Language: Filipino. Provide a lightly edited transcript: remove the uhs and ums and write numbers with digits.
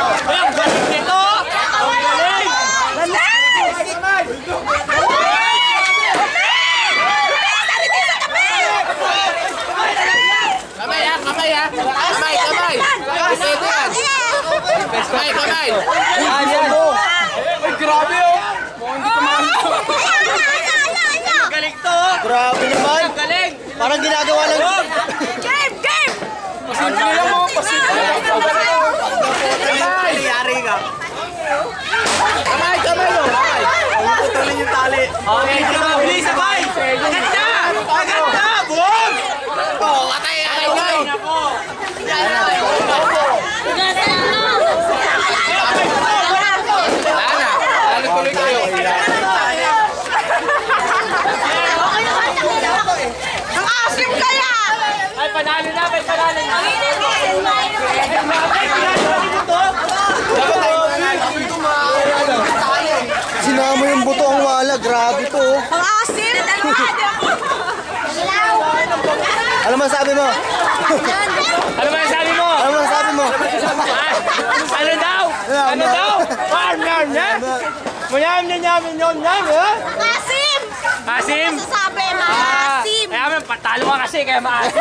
Ang galing nito! Ang galing! Kamay ha, kamay ha. Kamay, kamay. Kamay, kamay. Ayan! Ay, grabe oh! Mukhang hindi kumahal. Galing to! Grabe naman. Galing! Parang ginagawa lang. Game! Game! Pasimple lang mo! Pasimple lang! Yari ka. Kamay, kamay o. Kamay. Putulin yung tali. Okay, bilis sabay! Aganda! Aganda! Boom! Oh, atay, atay, atay. Lana, lalo tuloy kayo. Ang asim kaya! Ay, panalo na! May panalo na! Sinama yung buto ang wala. Grabe to. Ang asim! Ano man sabi mo? Ano ba yung sabi mo? Ano man sabi mo? Ano daw? Ano daw? Farm yan, ha? Mayam niya namin yun, ha? Ang asim! Asim? Masasabi, maasim! Kaya patalo ka kasi, kaya maasim.